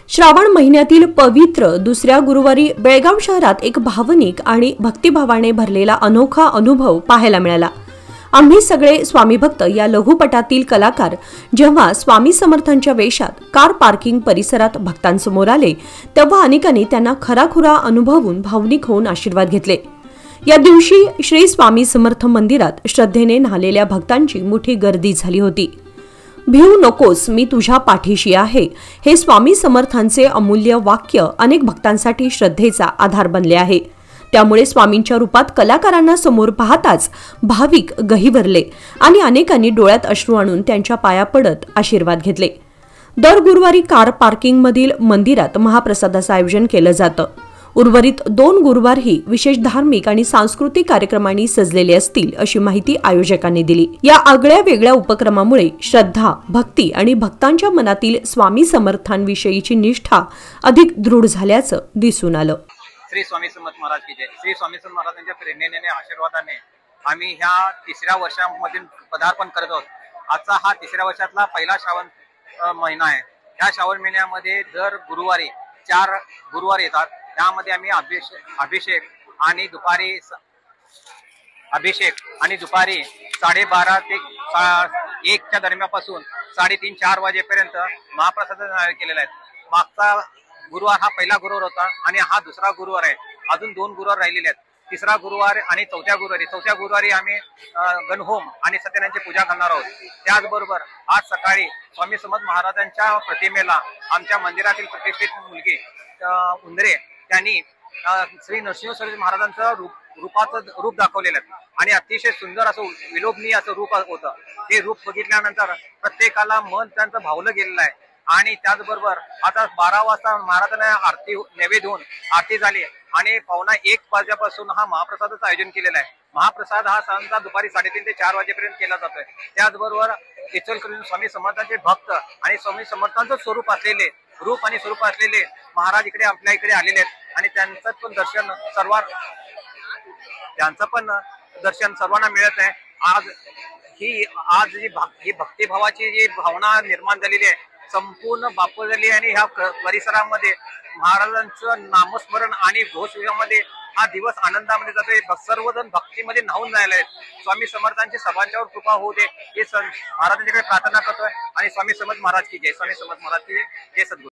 श्रावण महिन्यातील पवित्र दुसऱ्या गुरुवारी बेळगाव शहरात एक भावनिक आणि भक्तिभावाने भरलेला अनोखा अनुभव पाहायला मिळाला। आम्ही सगळे स्वामी भक्त या लघुपटातील कलाकार जेव्हा स्वामी समर्थांच्या वेशात कार पार्किंग परिसरात भक्तांसमोर आले तेव्हा अनेकांनी त्यांना खराखुरा अनुभवून भावनिक होऊन आशीर्वाद घेतले। या दिवशी श्री स्वामी समर्थ मंदिरात श्रद्धेने न्हालेल्या भक्तांची मोठी गर्दी झाली होती। भिवू नकोस मी तुझ्या पाठीशी आहे हे स्वामी समर्थांचे अमूल्य वाक्य अनेक भक्तांसाठी श्रद्धेचा आधार बनले आहे। त्यामुळे स्वामींच्या रूपात कलाकारांना समोर पाहताच भाविक गहिवरले आणि अनेकांनी डोळ्यात अश्रू आणून त्यांच्या पाया पडत आशीर्वाद घेतले। दर गुरुवारी कार पार्किंग मधील मंदिरात महाप्रसादाचं आयोजन केलं जातं। उर्वरित 2 गुरुवारही विशेष धार्मिक आणि सांस्कृतिक कार्यक्रमांनी सजलेले असतील अशी माहिती आयोजकांनी दिली। या आगळ्या वेगळ्या उपक्रमामुळे श्रद्धा, भक्ती आणि भक्तांच्या मनातील स्वामी समर्थांविषयीची निष्ठा अधिक दृढ झाल्याचं दिसून आलं। श्री स्वामी समर्थ महाराज की जय। श्री स्वामी समर्थ महाराजांच्या प्रेरणेने आशीर्वादाने आम्ही ह्या 3ऱ्या वर्षामध्ये पदार्पण करत आहोत। आजचा हा 3ऱ्या वर्षातला पहिला श्रावण महिना आहे। ह्या श्रावण महिन्यामध्ये दर गुरुवारी 4 गुरुवार येतात। त्यामध्ये आम्ही अभिषेक आणि दुपारी 12:30 ते 1च्या दरम्यानपासून 3:30-4 वाजेपर्यंत महाप्रसाद केलेला आहे। मागचा गुरुवार हा पहिला गुरुवार होता आणि हा दुसरा गुरुवार आहे। अजून 2 गुरुवार राहिलेले आहेत। 3रा गुरुवार आणि 4थ्या गुरुवारी आम्ही गणहोम आणि सत्यनारायणची पूजा करणार आहोत। त्याचबरोबर आज सकाळी स्वामी समर्थ महाराजांच्या प्रतिमेला आमच्या मंदिरातील प्रतिष्ठित मुलगी उंदरे त्यांनी श्री नरसिंह महाराजांचं रूप दाखवलेलं आहे आणि अतिशय सुंदर असं विलोभनीय असं रूप होतं। ते रूप बघितल्यानंतर प्रत्येकाला मन त्यांचं भावलं गेलेलं आहे। आणि त्याचबरोबर आता 12 वाजता महाराजांना आरती नैवेद्य होऊन आरती झाली आणि 1:15 वाजल्यापासून हा महाप्रसादाचं आयोजन केलेलं आहे। महाप्रसाद हा साधारणतः दुपारी 3:30 ते 4 वाजेपर्यंत केला जातोय। त्याचबरोबर इचलकरंजी स्वामी समर्थांचे भक्त आणि स्वामी समर्थांचं स्वरूप असलेले महाराज इकडे आपल्या इकडे आलेले आहेत आणि त्यांचं पण दर्शन सर्वांना मिळत आहे। आज जी भक्तिभावाची जी भावना निर्माण झालेली आहे संपूर्ण बापूजली आणि ह्या परिसरामध्ये महाराजांचं नामस्मरण आणि घोषमध्ये हा दिवस आनंदामध्ये जातोय। सर्वजण भक्तीमध्ये न्हावून जायला आहेत। स्वामी समर्थांची सर्वांच्यावर कृपा होऊ दे हे महाराजांच्याकडे प्रार्थना करतोय आणि स्वामी समर्थ महाराज की जय। स्वामी समर्थ महाराज की जय। सद्गुरू।